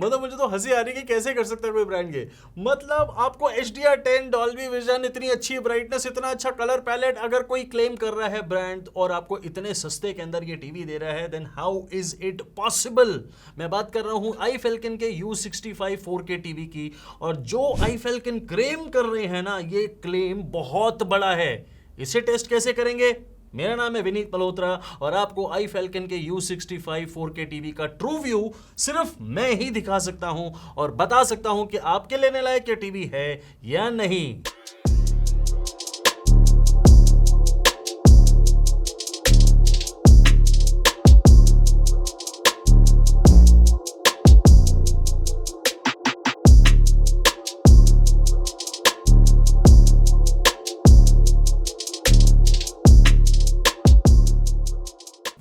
मतलब मुझे तो हंसी आ रही है कि कैसे कर सकता है कोई ब्रांड ये। मतलब आपको HDR10 डॉल्बी विजन, इतनी अच्छी ब्राइटनेस, इतना अच्छा कलर पैलेट, अगर कोई क्लेम कर रहा है ब्रांड और आपको इतने सस्ते के अंदर ये टीवी दे रहा है, then how is it possible. मैं बात कर रहा हूं आई फैल्कन के U65 4K टीवी की, और जो आई फैल्कन क्लेम कर रहे हैं ना, ये क्लेम बहुत बड़ा है। इसे टेस्ट कैसे करेंगे? मेरा नाम है विनीत मल्होत्रा और आपको आई फैल्कन के U65 4K टीवी का ट्रू व्यू सिर्फ मैं ही दिखा सकता हूं और बता सकता हूं कि आपके लेने लायक ये टीवी है या नहीं।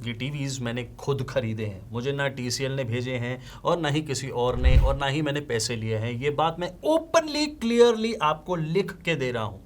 ये टीवीज़ मैंने खुद खरीदे हैं, मुझे ना TCL ने भेजे हैं और ना ही किसी और ने, और ना ही मैंने पैसे लिए हैं। ये बात मैं ओपनली क्लियरली आपको लिख के दे रहा हूँ।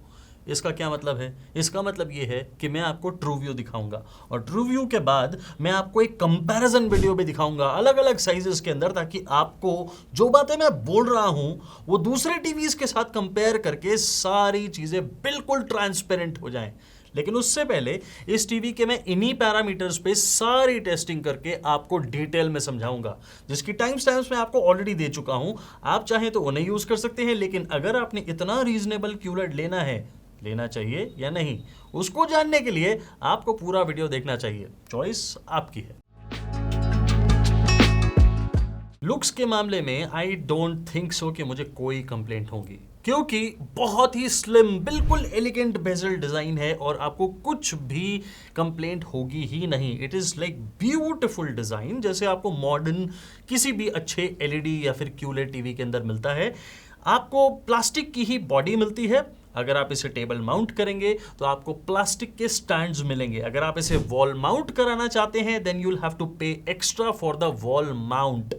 इसका क्या मतलब है? इसका मतलब ये है कि मैं आपको ट्रू व्यू दिखाऊंगा और ट्रू व्यू के बाद मैं आपको एक कंपैरिजन वीडियो भी दिखाऊंगा अलग अलग साइजेस के अंदर, ताकि आपको जो बातें मैं बोल रहा हूँ वो दूसरे टीवीज़ के साथ कंपेयर करके सारी चीज़ें बिल्कुल ट्रांसपेरेंट हो जाएं। लेकिन उससे पहले इस टीवी के मैं इन्हीं पैरामीटर्स पे सारी टेस्टिंग करके आपको डिटेल में समझाऊंगा, जिसकी टाइम स्टैम्प्स मैं आपको ऑलरेडी दे चुका हूं। आप चाहें तो उन्हें यूज कर सकते हैं, लेकिन अगर आपने इतना रीजनेबल QLED लेना चाहिए या नहीं, उसको जानने के लिए आपको पूरा वीडियो देखना चाहिए। चॉइस आपकी है। लुक्स के मामले में आई डोंट थिंक सो कि मुझे कोई कंप्लेंट होगी, क्योंकि बहुत ही स्लिम, बिल्कुल एलिगेंट बेजल डिजाइन है और आपको कुछ भी कंप्लेंट होगी ही नहीं। It is like beautiful design, जैसे आपको मॉडर्न किसी भी अच्छे LED या फिर QLED टीवी के अंदर मिलता है। आपको प्लास्टिक की ही बॉडी मिलती है। अगर आप इसे टेबल माउंट करेंगे तो आपको प्लास्टिक के स्टैंड्स मिलेंगे। अगर आप इसे वॉल माउंट कराना चाहते हैं then you will have to pay extra for the wall mount.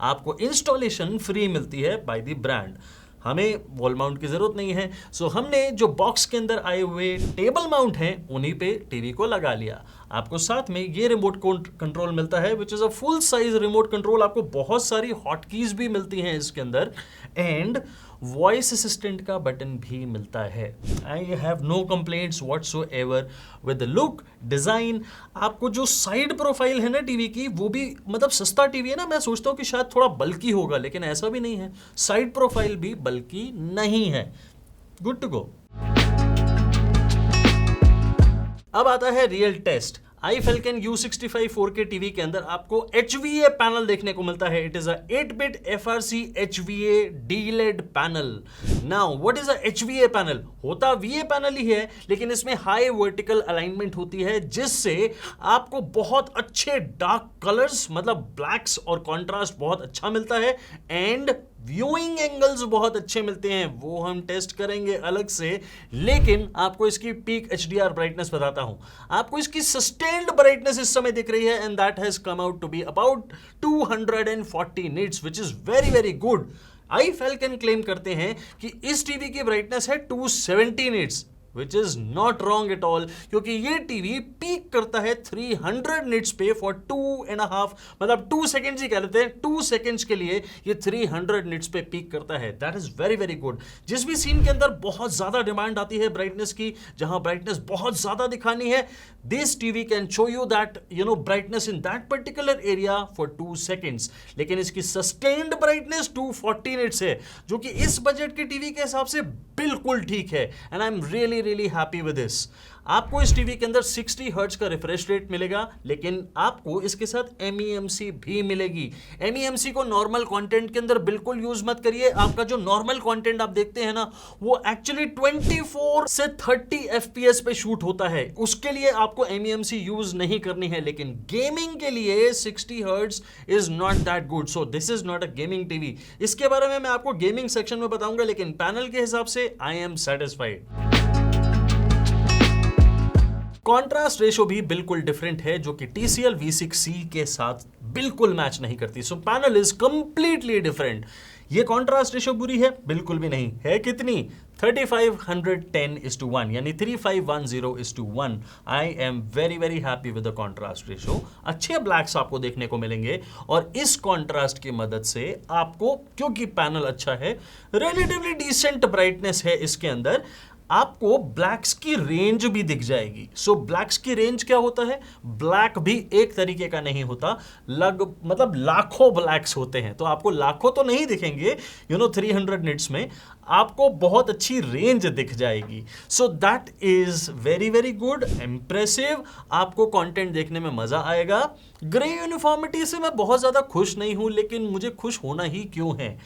आपको इंस्टॉलेशन फ्री मिलती है बाय द ब्रांड। हमें वॉल माउंट की जरूरत नहीं है, सो हमने जो बॉक्स के अंदर आए हुए टेबल माउंट हैं उन्हीं पे टीवी को लगा लिया। आपको साथ में ये रिमोट कंट्रोल मिलता है which is a full size remote control. आपको बहुत सारी हॉटकीज भी मिलती हैं इसके अंदर, एंड वॉइस असिस्टेंट का बटन भी मिलता है। I have no complaints whatsoever with the look, design. आपको जो साइड प्रोफाइल है ना टीवी की, वो भी मतलब सस्ता टीवी है ना, मैं सोचता हूँ कि शायद थोड़ा बल्की होगा, लेकिन ऐसा भी नहीं है। साइड प्रोफाइल भी बल्की नहीं है। Good to go. अब आता है real test. IFalcon U65 4K TV के अंदर आपको HVA पैनल देखने को मिलता है। It is a 8-bit FRC HVA DLED panel. Now what is a HVA panel? होता VA पैनल ही है, लेकिन इसमें हाई वर्टिकल अलाइनमेंट होती है, जिससे आपको बहुत अच्छे डार्क कलर्स, मतलब ब्लैक्स और कॉन्ट्रास्ट बहुत अच्छा मिलता है, एंड व्यूइंग एंगल्स बहुत अच्छे मिलते हैं। वो हम टेस्ट करेंगे अलग से, लेकिन आपको इसकी पीक HDR ब्राइटनेस बताता हूं। आपको इसकी सस्टेन्ड ब्राइटनेस इस समय दिख रही है, and that has come out to be about 240 nits, which is very very good. IFalcon claim करते हैं कि इस टीवी की ब्राइटनेस है 270 nits, which is not wrong at all, क्योंकि ये टीवी पीक करता है 300 निट्स पे फॉर 2.5, मतलब 2 सेकेंड्स ही कह लेते हैं। 2 सेकेंड्स के लिए ये 300 निट्स पे पीक करता है। That is very very good. जिस भी सीन के अंदर बहुत ज्यादा डिमांड आती है ब्राइटनेस की, जहां ब्राइटनेस बहुत ज्यादा दिखानी है, this TV can show you that brightness in that particular area for 2 seconds. लेकिन इसकी सस्टेन्ड ब्राइटनेस 240 निट्स है, जो कि इस बजट के टीवी के हिसाब से बिल्कुल ठीक है, and I am really happy with this. आपको इस टीवी के अंदर 60 हर्ट्ज का रिफ्रेश रेट मिलेगा, लेकिन आपको इसके साथ MEMC भी मिलेगी। MEMC को नॉर्मल कंटेंट के अंदर बिल्कुल यूज मत करिए। आपका जो नॉर्मल कंटेंट आप देखते हैं ना, वो एक्चुअली 24 से 30 FPS पे शूट होता है। उसके लिए आपको MEMC यूज नहीं करनी है, लेकिन गेमिंग के लिए 60 hertz is not that good, so this is not a gaming TV. इसके बारे में मैं आपको गेमिंग सेक्शन में बताऊंगा, लेकिन पैनल के हिसाब से आई एम सेटिस्फाइड। कॉन्ट्रास्ट रेशो भी बिल्कुल डिफरेंट है, जो कि TCL V6C के साथ बिल्कुल मैच नहीं करती। सो पैनल इज कंप्लीटली डिफरेंट। ये कॉन्ट्रास्ट रेशो बुरी है? बिल्कुल भी नहीं है। कितनी? 3510:1 यानी 3510:1। आई am very very happy with the contrast ratio. अच्छे ब्लैक्स आपको देखने को मिलेंगे और इस कॉन्ट्रास्ट की मदद से आपको, क्योंकि पैनल अच्छा है, रिलेटिवली डिसेंट ब्राइटनेस है इसके अंदर, आपको ब्लैक्स की रेंज भी दिख जाएगी। सो ब्लैक्स की रेंज क्या होता है? ब्लैक भी एक तरीके का नहीं होता, मतलब लाखों ब्लैक्स होते हैं। तो आपको लाखों तो नहीं दिखेंगे 300 निट्स में, आपको बहुत अच्छी रेंज दिख जाएगी। So that is very very good, impressive. आपको कंटेंट देखने में मजा आएगा। ग्रे यूनिफॉर्मिटी से मैं बहुत ज्यादा खुश नहीं हूं, लेकिन मुझे खुश होना ही क्यों है?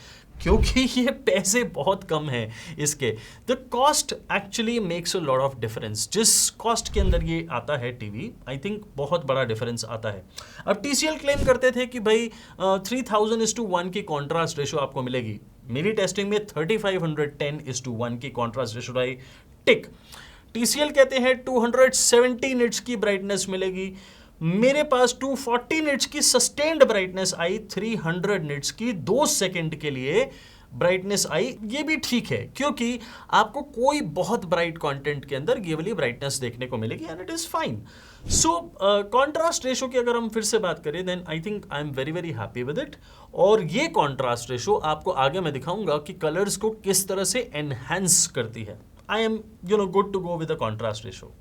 क्योंकि ये पैसे बहुत कम हैं इसके। The cost actually makes a lot of difference. जिस कॉस्ट के अंदर ये आता है टीवी, आई थिंक बहुत बड़ा डिफरेंस आता है। अब TCL क्लेम करते थे कि भाई 3000:1 की कॉन्ट्रास्ट रेशो आपको मिलेगी। मेरी टेस्टिंग में 3510:1 की कॉन्ट्रास्ट रेशो रही। टिक। TCL कहते हैं 270 निट्स की ब्राइटनेस मिलेगी। मेरे पास 240 निट्स की सस्टेन्ड ब्राइटनेस आई, 300 निट्स की 2 सेकंड के लिए ब्राइटनेस आई। ये भी ठीक है, क्योंकि आपको कोई बहुत ब्राइट कंटेंट के अंदर ये वाली ब्राइटनेस देखने को मिलेगी and it is fine. So contrast ratio की अगर हम फिर से बात करें, then I think I am very very happy with it. और ये कॉन्ट्रास्ट रेशो आपको आगे मैं दिखाऊंगा कि कलर्स को किस तरह से एनहांस करती है। I am good to go with the contrast ratio.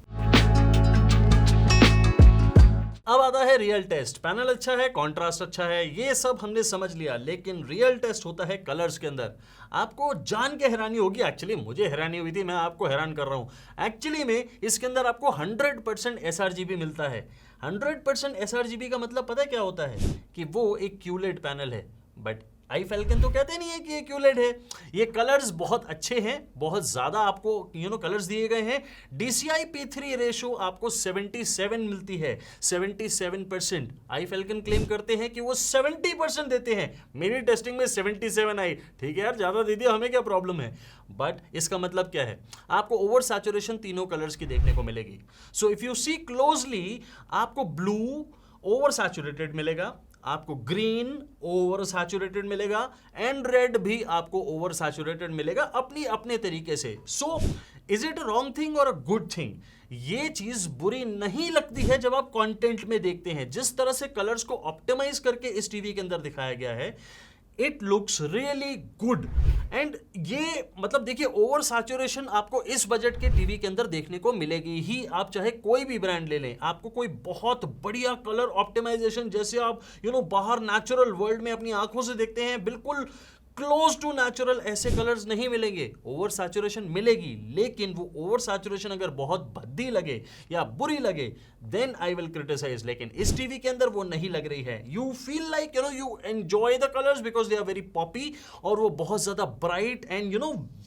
अब आता है रियल टेस्ट। पैनल अच्छा है, कॉन्ट्रास्ट अच्छा है, ये सब हमने समझ लिया, लेकिन रियल टेस्ट होता है कलर्स के अंदर। आपको जान के हैरानी होगी, एक्चुअली मुझे हैरानी हुई थी, मैं आपको हैरान कर रहा हूं। एक्चुअली में इसके अंदर आपको 100% sRGB मिलता है। 100% sRGB का मतलब पता है क्या होता है? कि वो एक QLED पैनल है। बट आई फैल्कन तो कहते नहीं है कि ये QLED है। ये कलर्स बहुत अच्छे हैं, बहुत ज्यादा आपको कलर्स दिए गए हैं। DCI P3 रेशो आपको 77 मिलती है, 77%। आई फैल्कन क्लेम करते हैं कि वो 70% देते हैं। मेरी टेस्टिंग में 77 आई। ठीक है यार, ज्यादा दे दिया, हमें क्या प्रॉब्लम है? बट इसका मतलब क्या है? आपको ओवर सैचुरेशन तीनों कलर्स की देखने को मिलेगी। So if you see closely, आपको ब्लू ओवर सैचुरेटेड मिलेगा, आपको ग्रीन ओवर सैचुरेटेड मिलेगा एंड रेड भी आपको ओवर सैचुरेटेड मिलेगा अपनी अपने तरीके से। So is it a wrong thing और अ गुड थिंग? ये चीज बुरी नहीं लगती है जब आप कंटेंट में देखते हैं। जिस तरह से कलर्स को ऑप्टिमाइज करके इस टीवी के अंदर दिखाया गया है, it looks really good. And ये मतलब देखिए, ओवर सैचुरेशन आपको इस बजट के टीवी के अंदर देखने को मिलेगी ही। आप चाहे कोई भी ब्रांड ले लें, आपको कोई बहुत बढ़िया कलर ऑप्टिमाइजेशन, जैसे आप बाहर नेचुरल वर्ल्ड में अपनी आंखों से देखते हैं, बिल्कुल क्लोज टू नेचुरल ऐसे कलर्स नहीं मिलेंगे। ओवर सैचुरेशन मिलेगी, लेकिन वो ओवर सैचुरेशन अगर बहुत भद्दी लगे या बुरी लगे, देन आई विल क्रिटिसाइज। लेकिन इस टीवी के अंदर वो नहीं लग रही है। You feel like you enjoy the colours because they are very poppy, और वो बहुत ज्यादा bright and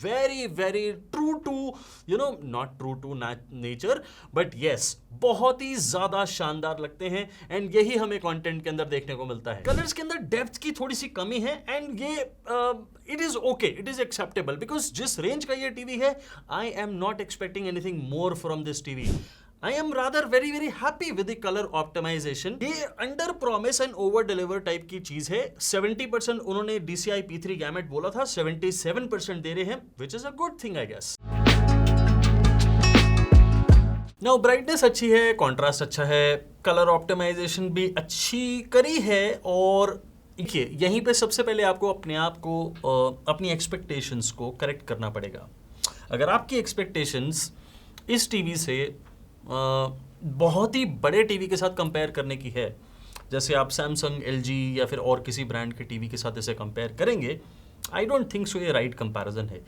very very true to not true to nature, but yes बहुत ही ज्यादा शानदार लगते हैं। एंड यही हमें कंटेंट के अंदर देखने को मिलता है। कलर्स के अंदर डेप्थ की थोड़ी सी कमी है, एंड ये it is okay, it is acceptable, because जिस रेंज का ये टीवी है, I am not expecting anything more from this TV. I am rather very very happy with the color optimization. ये under promise and over deliver type की चीज है। 70% उन्होंने DCI P3 gamete बोला था, 77% दे रहे हैं, which is a good thing I guess. Now brightness अच्छी है, contrast अच्छा है, color optimization भी अच्छी करी है। और देखिए, यहीं पे सबसे पहले आपको अपने आप को अपनी एक्सपेक्टेशंस को करेक्ट करना पड़ेगा। अगर आपकी एक्सपेक्टेशंस इस टीवी से बहुत ही बड़े टीवी के साथ कंपेयर करने की है, जैसे आप सैमसंग, LG या फिर और किसी ब्रांड के टीवी के साथ इसे कंपेयर करेंगे, आई डोंट थिंक सो ये राइट कंपैरिजन है।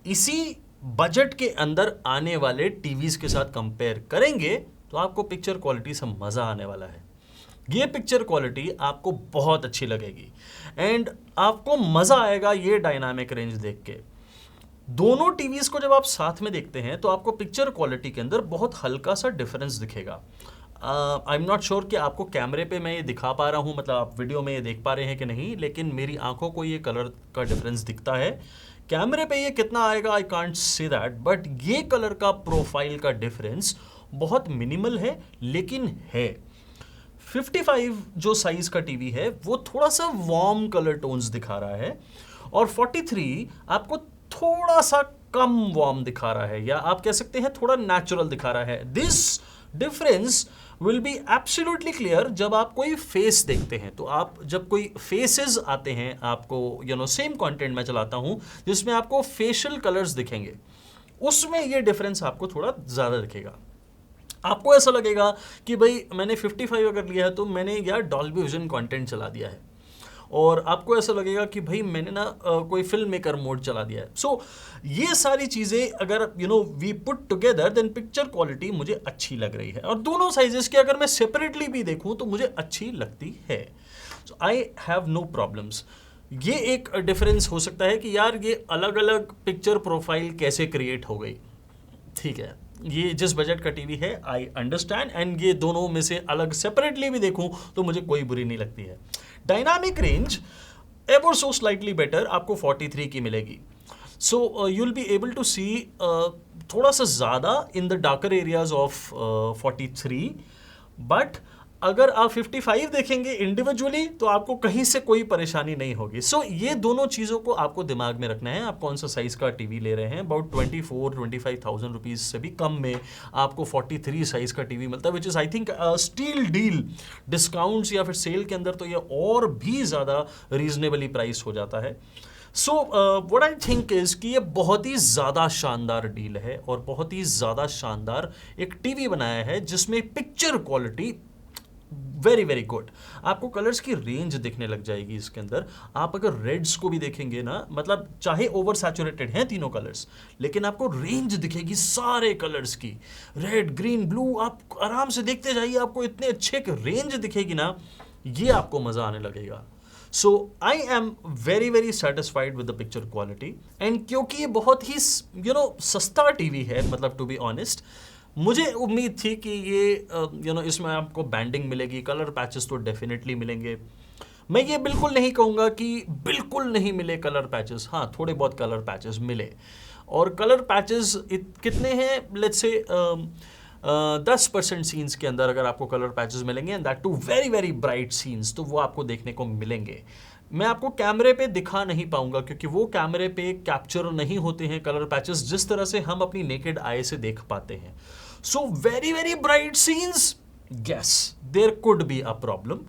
इसी बजट के अंदर आने वाले टीवीज के साथ कंपेयर करेंगे तो आपको पिक्चर क्वालिटी से मज़ा आने वाला है। ये पिक्चर क्वालिटी आपको बहुत अच्छी लगेगी एंड आपको मज़ा आएगा ये डायनामिक रेंज देख के। दोनों टीवीज को जब आप साथ में देखते हैं तो आपको पिक्चर क्वालिटी के अंदर बहुत हल्का सा डिफरेंस दिखेगा। आई एम नॉट श्योर कि आपको कैमरे पे मैं ये दिखा पा रहा हूँ, मतलब आप वीडियो में ये देख पा रहे हैं कि नहीं, लेकिन मेरी आंखों को ये कलर का डिफरेंस दिखता है। कैमरे पे ये कितना आएगा I can't say that, but ये कलर का प्रोफाइल का डिफरेंस बहुत मिनिमल है, लेकिन है। 55 जो साइज का टीवी है वो थोड़ा सा वार्म कलर टोन्स दिखा रहा है, और 43 आपको थोड़ा सा कम वार्म दिखा रहा है, या आप कह सकते हैं थोड़ा नेचुरल दिखा रहा है। This difference will be absolutely clear जब आप कोई फेस देखते हैं। तो आप जब कोई फेसेस आते हैं, आपको सेम कंटेंट मैं चलाता हूं जिसमें आपको फेशियल कलर्स दिखेंगे, उसमें ये डिफरेंस आपको थोड़ा ज्यादा दिखेगा। आपको ऐसा लगेगा कि भाई मैंने 55 अगर लिया है तो मैंने यार डॉल्बी विजन कंटेंट चला दिया है, और आपको ऐसा लगेगा कि भाई मैंने ना कोई फिल्म मेकर मोड चला दिया है। सो ये सारी चीज़ें अगर we put together then picture quality मुझे अच्छी लग रही है, और दोनों साइजेस की अगर मैं सेपरेटली भी देखूं तो मुझे अच्छी लगती है। So I have no problems. ये एक डिफरेंस हो सकता है कि यार ये अलग अलग पिक्चर प्रोफाइल कैसे क्रिएट हो गई, ठीक है, ये जिस बजट का टीवी है आई अंडरस्टैंड, एंड ये दोनों में से अलग सेपरेटली भी देखूं तो मुझे कोई बुरी नहीं लगती है। Dynamic range ever so slightly better आपको 43 की मिलेगी। So you will be able to see थोड़ा सा ज़्यादा in the darker areas of 43, but अगर आप 55 देखेंगे इंडिविजुअली तो आपको कहीं से कोई परेशानी नहीं होगी। सो ये दोनों चीज़ों को आपको दिमाग में रखना है। आप कौन सा साइज़ का टीवी ले रहे हैं, अबाउट 24-25,000 रुपीज़ से भी कम में आपको 43 साइज़ का टीवी मिलता है, which is I think steal deal. Discounts या फिर सेल के अंदर तो ये और भी ज़्यादा रीजनेबली प्राइस हो जाता है। So what I think is कि ये बहुत ही ज़्यादा शानदार डील है, और बहुत ही ज़्यादा शानदार एक टीवी बनाया है जिसमें picture quality very very good. आपको कलर्स की रेंज दिखने लग जाएगी इसके अंदर। आप अगर रेड्स को भी देखेंगे ना, मतलब चाहे ओवर सैचुरेटेड हैं तीनों कलर्स, लेकिन आपको रेंज दिखेगी सारे कलर्स की, रेड ग्रीन ब्लू। आप आराम से देखते जाइए, आपको इतने अच्छे रेंज दिखेगी ना, ये आपको मजा आने लगेगा। So I am very very satisfied with the picture quality, and क्योंकि ये बहुत ही सस्ता टीवी है, मतलब टू बी ऑनेस्ट, मुझे उम्मीद थी कि ये इसमें आपको बैंडिंग मिलेगी, कलर पैचेस तो डेफिनेटली मिलेंगे। मैं ये बिल्कुल नहीं कहूँगा कि बिल्कुल नहीं मिले कलर पैचेस, हाँ थोड़े बहुत कलर पैचेस मिले, और कलर पैचेस कितने हैं, लेट्स से 10% सीन्स के अंदर अगर आपको कलर पैचेस मिलेंगे, and that to very very bright scenes, तो वो आपको देखने को मिलेंगे। मैं आपको कैमरे पे दिखा नहीं पाऊंगा क्योंकि वो कैमरे पे कैप्चर नहीं होते हैं कलर पैचेस जिस तरह से हम अपनी नेकेड आई से देख पाते हैं। So very very bright scenes, yes there could be a problem,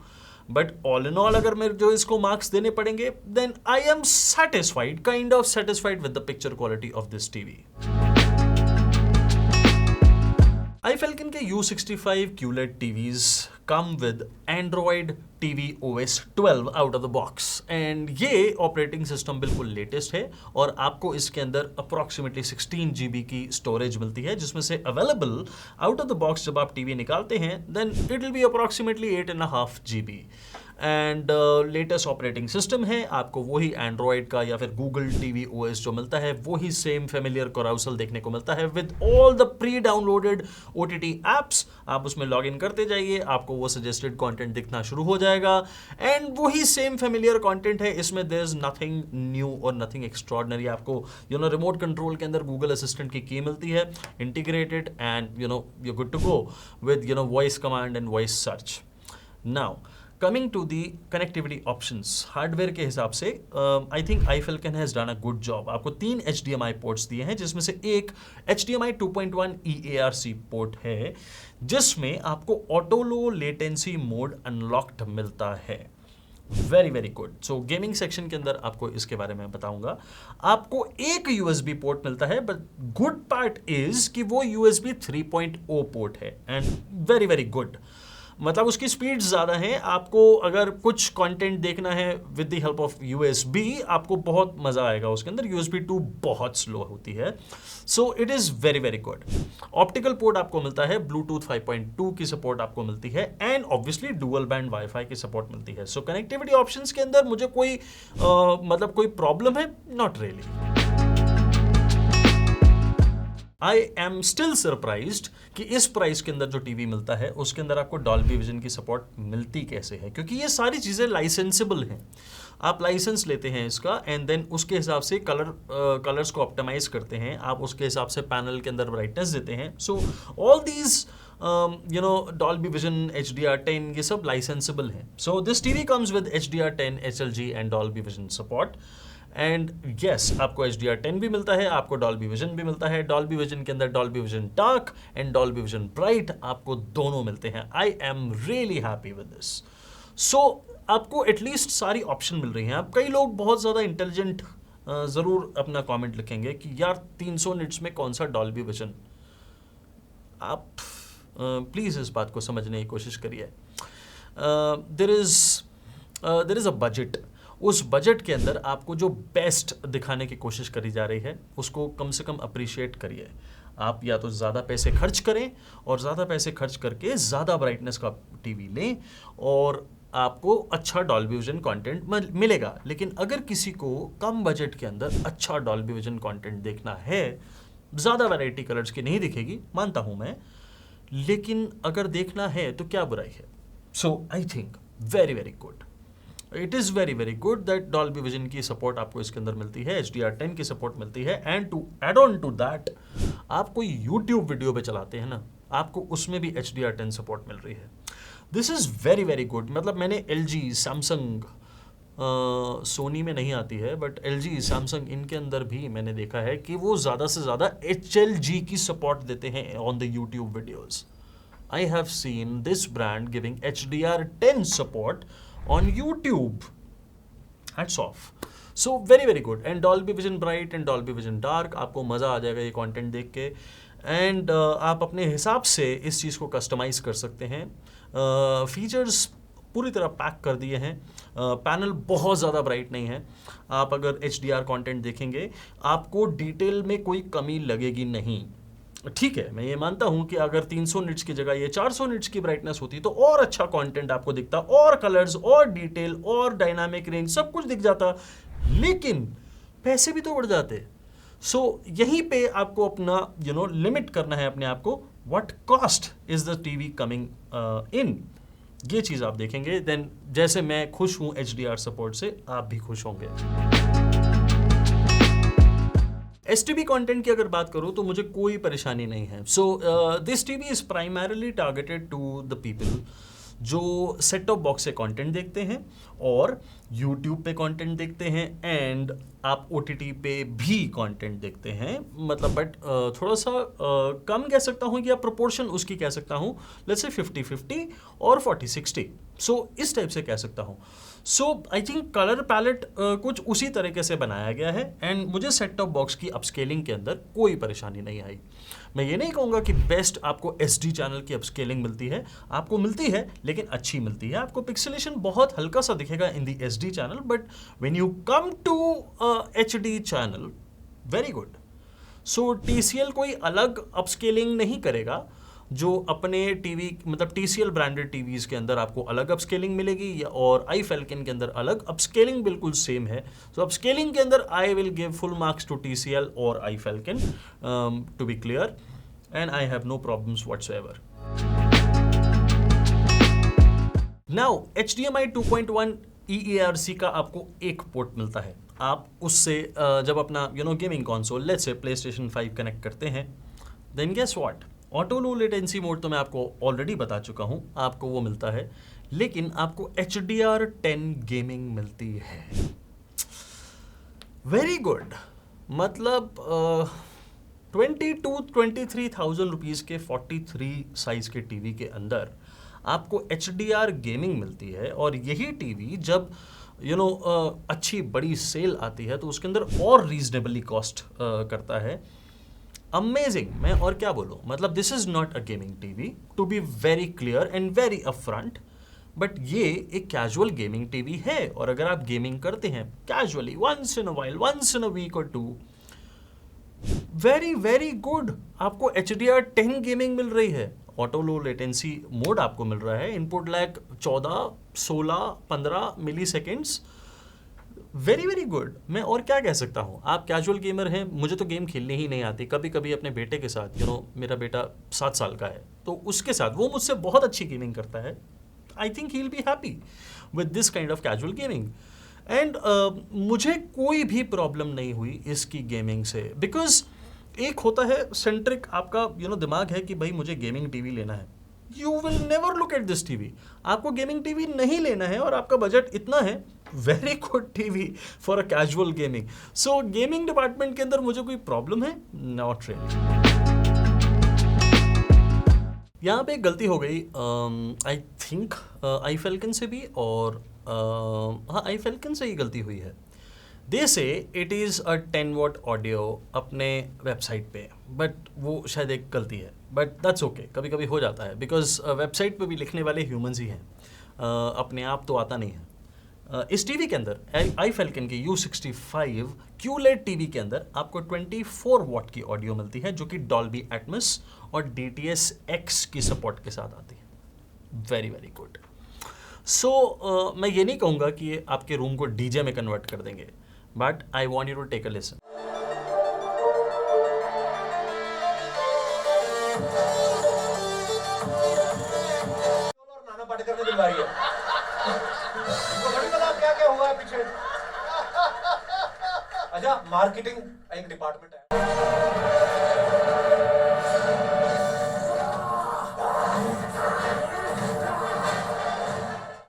but all in all अगर मेरे जो इसको मार्क्स देने पड़ेंगे, then I am satisfied, kind of satisfied with the picture quality of this TV. iFalcon के U65 QLED TVs come with Android TV OS 12 out of the box, and ये operating system बिल्कुल latest है, और आपको इसके अंदर approximately 16 GB की storage मिलती है, जिसमें से available out of the box जब आप टीवी निकालते हैं then it will be approximately 8.5 GB, and latest operating system है। आपको वही एंड्रॉयड का या फिर गूगल टीवी ओएस जो मिलता है, वही सेम फेमिलियर कोराउसल देखने को मिलता है with all the pre downloaded OTT apps. आप उसमें लॉग इन करते जाइए, आपको वो सजेस्टेड कंटेंट दिखना शुरू हो जाएगा, एंड वही सेम फेमिलियर कंटेंट है। इसमें देयर इज नथिंग न्यू और नथिंग एक्स्ट्रॉर्डनरी। आपको रिमोट कंट्रोल के अंदर गूगल असिस्टेंट की मिलती है integrated, and you good to go with voice command and voice search. Now coming to the connectivity options, hardware के हिसाब से I think iFalcon has done a good job. आपको 3 HDMI ports दिए हैं, जिसमें से एक HDMI 2.1 EARC पोर्ट है, जिसमें आपको auto low latency mode unlocked मिलता है। Very very good. सो गेमिंग सेक्शन के अंदर आपको इसके बारे में बताऊंगा। आपको एक USB पोर्ट मिलता है, बट गुड पार्ट इज कि वो USB 3.0 पोर्ट है, एंड वेरी वेरी गुड, मतलब उसकी स्पीड ज़्यादा है। आपको अगर कुछ कंटेंट देखना है with the help of USB, आपको बहुत मज़ा आएगा उसके अंदर। USB 2 बहुत स्लो होती है, so it is very very good. Optical port आपको मिलता है, ब्लूटूथ 5.2 की सपोर्ट आपको मिलती है, and obviously dual band wifi की सपोर्ट मिलती है। सो कनेक्टिविटी ऑप्शंस के अंदर मुझे कोई मतलब कोई प्रॉब्लम है? Not really. I am still surprised कि इस प्राइस के अंदर जो टीवी मिलता है उसके अंदर आपको डॉल्बी विजन की सपोर्ट मिलती कैसे है, क्योंकि ये सारी चीज़ें लाइसेंसेबल हैं। आप लाइसेंस लेते हैं इसका, एंड देन उसके हिसाब से कलर्स को ऑप्टिमाइज करते हैं, आप उसके हिसाब से पैनल के अंदर ब्राइटनेस देते हैं। So all these Dolby Vision, HDR10 ये सब लाइसेंसेबल हैं. So this TV comes with HDR10, HLG and Dolby Vision support. And yes, आपको HDR10 भी मिलता है, आपको डॉल्बी विजन भी मिलता है. डॉल्बी विजन के अंदर Dolby Vision dark and Dolby Vision bright आपको दोनों मिलते हैं. I am really happy with this. So आपको एटलीस्ट सारी ऑप्शन मिल रही हैं. अब कई लोग बहुत ज़्यादा इंटेलिजेंट ज़रूर अपना कमेंट लिखेंगे कि यार 300 निट्स में कौन सा डॉल्बी विजन. आप प्लीज़ इस बात को समझने की कोशिश करिए. There is a budget. उस बजट के अंदर आपको जो बेस्ट दिखाने की कोशिश करी जा रही है उसको कम से कम अप्रिशिएट करिए. आप या तो ज़्यादा पैसे खर्च करें और ज़्यादा पैसे खर्च करके ज़्यादा ब्राइटनेस का टीवी लें और आपको अच्छा डॉल्बी विजन कंटेंट मिलेगा. लेकिन अगर किसी को कम बजट के अंदर अच्छा डॉल्बी विजन कंटेंट देखना है, ज़्यादा वैरायटी कलर्स की नहीं दिखेगी, मानता हूँ मैं, लेकिन अगर देखना है तो क्या बुराई है. So I think very very good. It is very very good that Dolby vision की सपोर्ट आपको इसके अंदर मिलती है, HDR10 की सपोर्ट मिलती है. And to add on to that, आप कोई यूट्यूब वीडियो पे चलाते हैं ना, आपको उसमें भी HDR10 सपोर्ट मिल रही है. This is very very good. मतलब मैंने LG, सैमसंग, सोनी में नहीं आती है, बट LG, सैमसंग, इनके अंदर भी मैंने देखा है कि वो ज़्यादा से ज़्यादा HLG की सपोर्ट देते हैं on the YouTube videos. I have seen this brand giving HDR10 support on YouTube. Hats off. So very very good. And Dolby Vision Bright and Dolby Vision Dark, आपको मज़ा आ जाएगा ये कंटेंट देख के. And आप अपने हिसाब से इस चीज़ को कस्टमाइज़ कर सकते हैं. फीचर्स पूरी तरह पैक कर दिए हैं. पैनल बहुत ज़्यादा ब्राइट नहीं है. आप अगर HDR कंटेंट देखेंगे आपको डिटेल में कोई कमी लगेगी नहीं. ठीक है, मैं ये मानता हूं कि अगर 300 निट्स की जगह ये 400 निट्स की ब्राइटनेस होती तो और अच्छा कंटेंट आपको दिखता, और कलर्स और डिटेल और डायनामिक रेंज सब कुछ दिख जाता, लेकिन पैसे भी तो बढ़ जाते. सो यहीं पे आपको अपना लिमिट करना है अपने आप को. What cost is the TV coming in, ये चीज़ आप देखेंगे. देन जैसे मैं खुश हूँ HDR सपोर्ट से, आप भी खुश होंगे. STB कंटेंट की अगर बात करूं तो मुझे कोई परेशानी नहीं है. So this TV is primarily targeted to the people जो सेट टॉप बॉक्स से कंटेंट देखते हैं और यूट्यूब पे कंटेंट देखते हैं एंड आप OTT पे भी कंटेंट देखते हैं. मतलब बट थोड़ा सा कम कह सकता हूँ या प्रोपोर्शन उसकी कह सकता हूँ, लेट्स से 50-50 और 40-60. सो इस टाइप से कह सकता हूँ. सो आई थिंक कलर पैलेट कुछ उसी तरीके से बनाया गया है एंड मुझे सेट टॉप बॉक्स की अपस्केलिंग के अंदर कोई परेशानी नहीं आई. मैं ये नहीं कहूँगा कि बेस्ट आपको SD चैनल की अपस्केलिंग मिलती है, आपको मिलती है लेकिन अच्छी मिलती है. आपको पिक्सेलेशन बहुत हल्का सा दिखेगा in the SD channel, but when you come to HD channel, very good. सो TCL कोई अलग अपस्केलिंग नहीं करेगा. जो अपने टीवी मतलब TCL ब्रांडेड टीवीज के अंदर आपको अलग अपस्केलिंग मिलेगी और आई फैल्कन के अंदर अलग अपस्केलिंग बिल्कुल सेम है. सो अपस्केलिंग के अंदर I will give full marks to TCL और i falcon, to be clear, and I have no problems whatsoever. Now HDMI 2.1 EARC का आपको एक पोर्ट मिलता है. आप उससे जब अपना gaming console let's say PlayStation 5 connect करते हैं, then guess what, auto low latency mode तो मैं आपको ऑलरेडी बता चुका हूं, आपको वो मिलता है, लेकिन आपको HDR10 गेमिंग मिलती है. Very good. मतलब 22-23,000 रुपीज़ के 43 साइज के टीवी के अंदर आपको HDR गेमिंग मिलती है. और यही टीवी जब अच्छी बड़ी सेल आती है तो उसके अंदर और रीजनेबली कॉस्ट करता है. अमेजिंग. मैं और क्या बोलूँ, मतलब this is not a gaming TV, to be very clear and very upfront, but ये एक कैजुअल गेमिंग टीवी है. और अगर आप गेमिंग करते हैं casually once in a while, once in a week और 2, वेरी वेरी गुड. आपको HDR10 गेमिंग मिल रही है, ऑटो लो लेटेंसी मोड आपको मिल रहा है, इनपुट लैग 14, 16, 15 मिली सेकेंड्स. Very very good. मैं और क्या कह सकता हूँ. आप कैजुअल गेमर हैं, मुझे तो गेम खेलनी ही नहीं आती. कभी कभी अपने बेटे के साथ, मेरा बेटा 7 साल का है, तो उसके साथ वो मुझसे बहुत अच्छी गेमिंग करता है. I think he will be happy with this kind of casual gaming. And मुझे कोई भी प्रॉब्लम नहीं हुई इसकी गेमिंग से, बिकॉज एक होता है सेंट्रिक, आपका दिमाग है कि भाई मुझे गेमिंग टीवी लेना है, you will never look at this TV. आपको गेमिंग टीवी नहीं लेना है और आपका बजट इतना है, very good TV for a casual gaming. So gaming department के अंदर मुझे कोई प्रॉब्लम है? Not really. यहाँ पे एक गलती हो गई, आई थिंक आई फेल्कन से भी, और हाँ आई फेल्कन से ही गलती हुई है। दे से it is a 10 what audio अपने वेबसाइट पे, बट वो शायद एक गलती है, बट दैट्स ओके, कभी कभी हो जाता है, बिकॉज वेबसाइट पे भी लिखने वाले ह्यूमंस ही हैं, अपने आप तो आता नहीं है। इस टीवी के अंदर आई फेल्कन की U65 QLED टीवी के अंदर आपको 24 वॉट की ऑडियो मिलती है, जो कि डॉल्बी एटमॉस और DTS-X की सपोर्ट के साथ आती है। Very very good. सो मैं ये नहीं कहूँगा कि ये आपके रूम को डीजे में कन्वर्ट कर देंगे, but I want you to take a listen. Nana Patekar ने दिलवाई है, बड़ी पता क्या क्या हुआ है पीछे। अच्छा, मार्केटिंग एक डिपार्टमेंट है।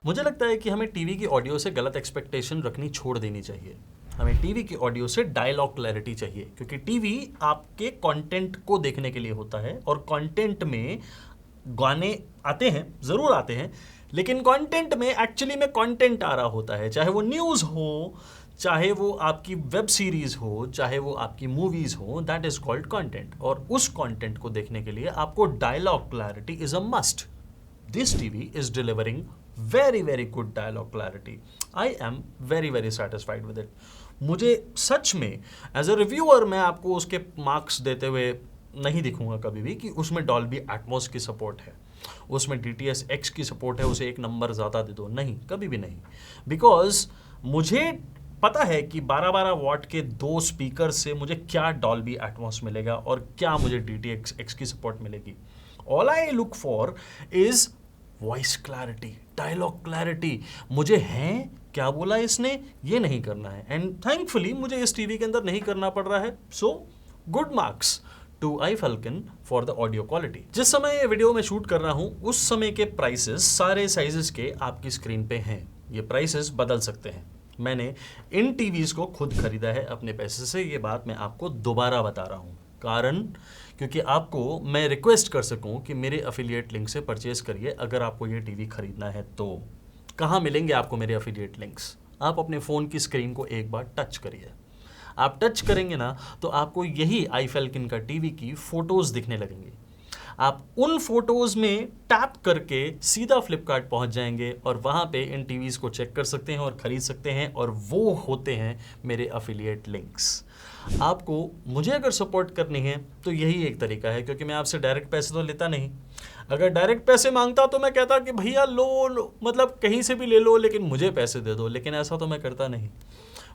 मुझे लगता है कि हमें टीवी की ऑडियो से गलत एक्सपेक्टेशन रखनी छोड़ देनी चाहिए। हमें टीवी की ऑडियो से डायलॉग क्लैरिटी चाहिए, क्योंकि टीवी आपके कंटेंट को देखने के लिए होता है, और कंटेंट में गाने आते हैं, ज़रूर आते हैं, लेकिन कंटेंट में एक्चुअली में कंटेंट आ रहा होता है, चाहे वो न्यूज़ हो, चाहे वो आपकी वेब सीरीज़ हो, चाहे वो आपकी मूवीज़ हो, दैट इज़ कॉल्ड कंटेंट। और उस कंटेंट को देखने के लिए आपको dialogue clarity is a must. This TV is delivering very very good dialogue clarity. I am very very satisfied with it. मुझे सच में एज अ रिव्यूअर मैं आपको उसके मार्क्स देते हुए नहीं दिखूंगा कभी भी कि उसमें डॉल्बी एटमॉस की सपोर्ट है, उसमें DTS-X की सपोर्ट है, उसे एक नंबर ज़्यादा दे दो, नहीं, कभी भी नहीं। बिकॉज मुझे पता है कि 12-12 वॉट के 2 स्पीकर से मुझे क्या डॉल्बी एटमॉस मिलेगा और क्या मुझे DTS-X की सपोर्ट मिलेगी। All I look for is voice clarity, dialogue clarity. मुझे है क्या बोला इसने ये नहीं करना है, एंड थैंकफुली मुझे इस टीवी के अंदर नहीं करना पड़ रहा है। So good marks to iFalcon for the audio quality. जिस समय ये वीडियो में शूट कर रहा हूं उस समय के प्राइसेस सारे साइजेस के आपकी स्क्रीन पे हैं। ये प्राइसेस बदल सकते हैं। मैंने इन टीवीज को खुद खरीदा है अपने पैसे से, ये बात मैं आपको दोबारा बता रहा हूँ, कारण क्योंकि आपको मैं रिक्वेस्ट कर सकूं कि मेरे अफिलिएट लिंक से परचेज करिए अगर आपको ये टीवी खरीदना है। तो कहाँ मिलेंगे आपको मेरे अफिलिएट लिंक्स? आप अपने फ़ोन की स्क्रीन को एक बार टच करिए। आप टच करेंगे ना तो आपको यही आई फेल्कन का टीवी की फ़ोटोज़ दिखने लगेंगी। आप उन फोटोज़ में टैप करके सीधा फ्लिपकार्ट पहुंच जाएंगे और वहाँ पे इन टीवीज़ को चेक कर सकते हैं और ख़रीद सकते हैं, और वो होते हैं मेरे अफिलिएट लिंक्स। आपको मुझे अगर सपोर्ट करनी है तो यही एक तरीका है, क्योंकि मैं आपसे डायरेक्ट पैसे तो लेता नहीं। अगर डायरेक्ट पैसे मांगता तो मैं कहता कि भैया लो, मतलब कहीं से भी ले लो लेकिन मुझे पैसे दे दो, लेकिन ऐसा तो मैं करता नहीं।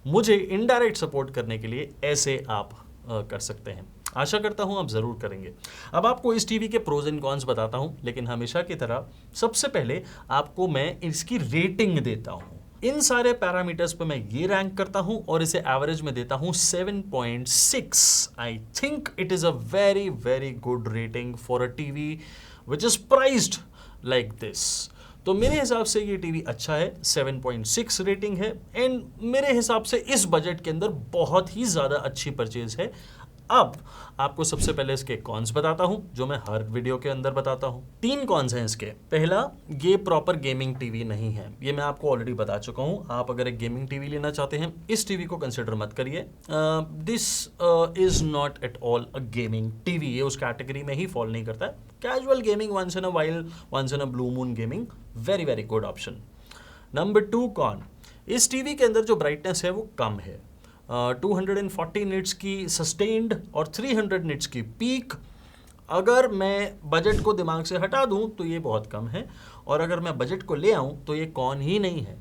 मुझे इनडायरेक्ट सपोर्ट करने के लिए ऐसे आप कर सकते हैं। आशा करता हूं आप ज़रूर करेंगे। अब आपको इस टीवी के प्रोज एंड कॉन्स बताता हूं, लेकिन हमेशा की तरह सबसे पहले आपको मैं इसकी रेटिंग देता हूं। इन सारे पैरामीटर्स पे मैं ये रैंक करता हूं और इसे एवरेज में देता हूं 7.6। आई think it is a very very good rating for a TV which is prized like this. तो मेरे हिसाब से ये टीवी अच्छा है, 7.6 रेटिंग है, एंड मेरे हिसाब से इस बजट के अंदर बहुत ही ज़्यादा अच्छी परचेज है। अब आपको सबसे पहले इसके कॉन्स बताता हूं, जो मैं हर वीडियो के अंदर बताता हूं। 3 कॉन्स हैं इसके। पहला, ये प्रॉपर गेमिंग टीवी नहीं है, ये मैं आपको ऑलरेडी बता चुका हूं। आप अगर एक गेमिंग टीवी लेना चाहते हैं इस टीवी को कंसिडर मत करिए। This is not at all a gaming TV, ये उस कैटेगरी में ही फॉल नहीं करता है। Casual gaming, once in a while, once in a blue moon gaming, very very good option. Number 2 con, इस टीवी के अंदर जो ब्राइटनेस है वो कम है। 240 निट्स की सस्टेन्ड और 300 निट्स की पीक। अगर मैं बजट को दिमाग से हटा दूं तो ये बहुत कम है, और अगर मैं बजट को ले आऊं तो ये कौन ही नहीं है।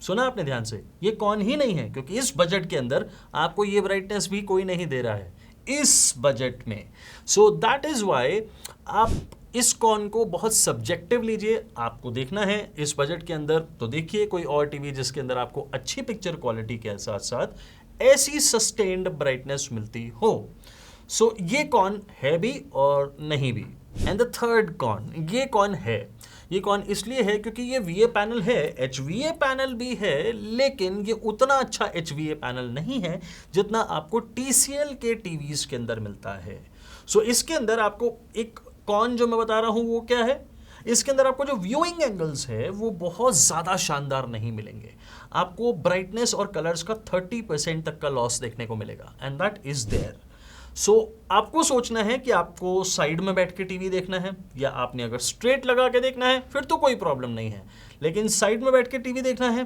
सुना आपने ध्यान से, ये कौन ही नहीं है, क्योंकि इस बजट के अंदर आपको ये ब्राइटनेस भी कोई नहीं दे रहा है इस बजट में। सो दैट इज वाई आप इस कॉन को बहुत सब्जेक्टिव लीजिए। आपको देखना है इस बजट के अंदर तो देखिए कोई और टीवी जिसके अंदर आपको अच्छी पिक्चर क्वालिटी के साथ साथ ऐसी सस्टेन्ड ब्राइटनेस मिलती हो। सो ये कॉन है भी और नहीं भी। एंड द थर्ड कॉन, ये कॉन है, ये कॉन इसलिए है क्योंकि ये VA पैनल है, HVA पैनल भी है, लेकिन ये उतना अच्छा HVA पैनल नहीं है जितना आपको TCL के टीवीज के अंदर मिलता है। सो इसके अंदर आपको एक कॉन जो मैं बता रहा हूं वो क्या है, इसके अंदर आपको जो व्यूइंग एंगल्स है वो बहुत ज़्यादा शानदार नहीं मिलेंगे। आपको ब्राइटनेस और कलर्स का 30% तक का लॉस देखने को मिलेगा, एंड दैट इज देयर। सो आपको सोचना है कि आपको साइड में बैठ के टीवी देखना है या आपने अगर स्ट्रेट लगा के देखना है फिर तो कोई प्रॉब्लम नहीं है, लेकिन साइड में बैठ के टीवी देखना है,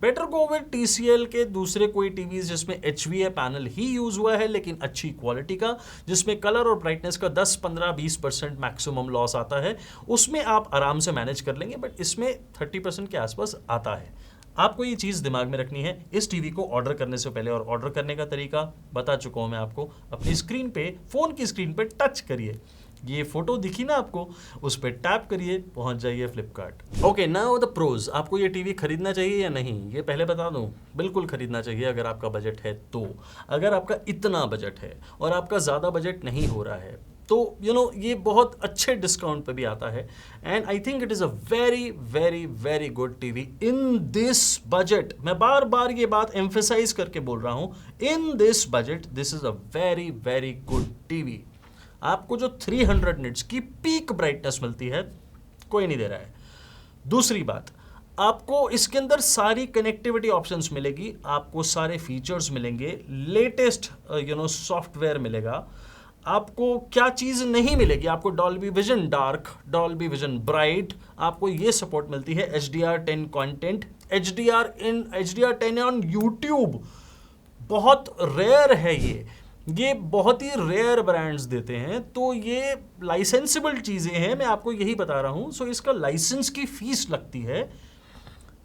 बेटर गो विद TCL के दूसरे कोई टीवीज जिसमें HVA पैनल ही यूज हुआ है लेकिन अच्छी क्वालिटी का, जिसमें कलर और ब्राइटनेस का 10, 15, 20% मैक्सिमम लॉस आता है, उसमें आप आराम से मैनेज कर लेंगे, बट इसमें 30% के आसपास आता है। आपको ये चीज़ दिमाग में रखनी है इस टीवी को ऑर्डर करने से पहले, और ऑर्डर करने का तरीका बता चुका हूँ मैं आपको। अपनी स्क्रीन पे, फ़ोन की स्क्रीन पे टच करिए, ये फोटो दिखी ना आपको, उस पर टैप करिए, पहुंच जाइए Flipkart. Okay, now the pros. आपको ये टीवी खरीदना चाहिए या नहीं, ये पहले बता दूं, बिल्कुल खरीदना चाहिए अगर आपका बजट है तो। अगर आपका इतना बजट है और आपका ज़्यादा बजट नहीं हो रहा है तो ये बहुत अच्छे डिस्काउंट पे भी आता है, and I think it is a very very very good TV in this budget. मैं बार बार ये बात एम्फेसाइज करके बोल रहा हूँ, in this budget this is a very very good TV. आपको जो 300 निट्स की पीक ब्राइटनेस मिलती है कोई नहीं दे रहा है। दूसरी बात, आपको इसके अंदर सारी कनेक्टिविटी ऑप्शंस मिलेगी, आपको सारे फीचर्स मिलेंगे, लेटेस्ट सॉफ्टवेयर मिलेगा। आपको क्या चीज़ नहीं मिलेगी, आपको Dolby Vision dark, Dolby Vision bright, आपको ये सपोर्ट मिलती है, HDR10 content, HDR10 on YouTube, बहुत रेयर है ये बहुत ही रेयर ब्रांड्स देते हैं, तो ये लाइसेंसिबल चीज़ें हैं, मैं आपको यही बता रहा हूँ। सो इसका लाइसेंस की फीस लगती है,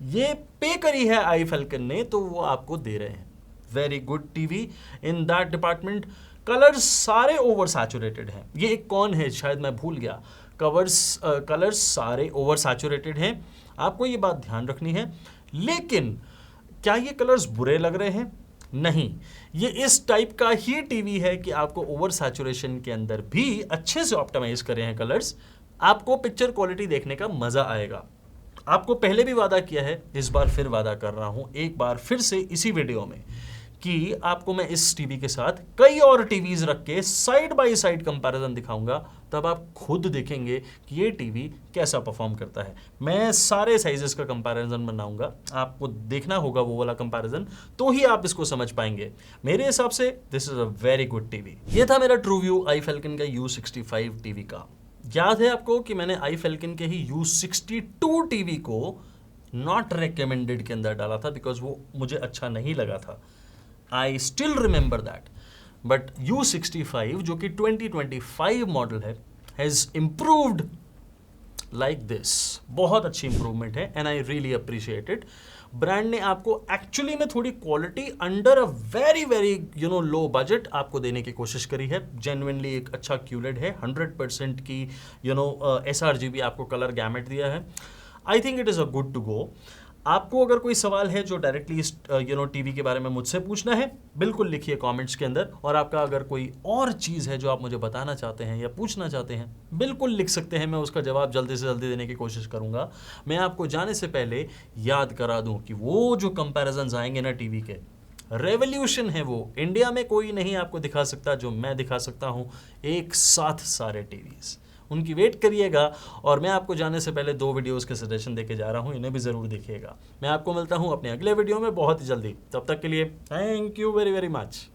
ये पे करी है आई फैल्कन ने, तो वो आपको दे रहे हैं। Very good TV in that department. Colours सारे ओवर सैचुरेटेड हैं, ये एक कौन है शायद मैं भूल गया, कलर्स सारे ओवर सैचुरेटेड हैं, आपको ये बात ध्यान रखनी है। लेकिन क्या ये कलर्स बुरे लग रहे हैं? नहीं, ये इस टाइप का ही टीवी है कि आपको ओवर सैचुरेशन के अंदर भी अच्छे से ऑप्टिमाइज करे हैं कलर्स, आपको पिक्चर क्वालिटी देखने का मजा आएगा। आपको पहले भी वादा किया है, इस बार फिर वादा कर रहा हूं, एक बार फिर से इसी वीडियो में, कि आपको मैं इस टीवी के साथ कई और टीवीज रख के साइड बाय साइड कंपैरिजन दिखाऊंगा, तब आप खुद देखेंगे कि ये टीवी कैसा परफॉर्म करता है। मैं सारे साइजेस का कंपैरिजन बनाऊंगा, आपको देखना होगा वो वाला कंपैरिजन, तो ही आप इसको समझ पाएंगे। मेरे हिसाब से this is a very good TV. ये था मेरा ट्रू व्यू आई फैल्कन का U65 टीवी का। याद है आपको कि मैंने आई फैल्कन के ही U62 टीवी को नॉट रिकमेंडेड के अंदर डाला था, बिकॉज वो मुझे अच्छा नहीं लगा था। I still remember that, but U65 जो कि 2025 मॉडल है, हैज इम्प्रूव्ड लाइक दिस, बहुत अच्छी इंप्रूवमेंट है, and I really appreciate it. Brand ने आपको एक्चुअली में थोड़ी quality under a very very low budget आपको देने की कोशिश करी है। जेन्युइनली एक अच्छा क्यूलेड है, 100% की sRGB आपको कलर गैमेट दिया है। I think it is a good to go. आपको अगर कोई सवाल है जो डायरेक्टली इस टीवी के बारे में मुझसे पूछना है, बिल्कुल लिखिए कमेंट्स के अंदर, और आपका अगर कोई और चीज़ है जो आप मुझे बताना चाहते हैं या पूछना चाहते हैं, बिल्कुल लिख सकते हैं, मैं उसका जवाब जल्दी से जल्दी देने की कोशिश करूंगा। मैं आपको जाने से पहले याद करा दूं कि वो जो कंपैरिजन्स आएंगे ना टीवी के, रेवोल्यूशन है वो, इंडिया में कोई नहीं आपको दिखा सकता जो मैं दिखा सकता हूँ एक साथ सारे टीवीज़। उनकी वेट करिएगा, और मैं आपको जाने से पहले 2 वीडियोस के सजेशन देके जा रहा हूँ, इन्हें भी ज़रूर देखिएगा। मैं आपको मिलता हूँ अपने अगले वीडियो में बहुत ही जल्दी, तब तक के लिए thank you very very much.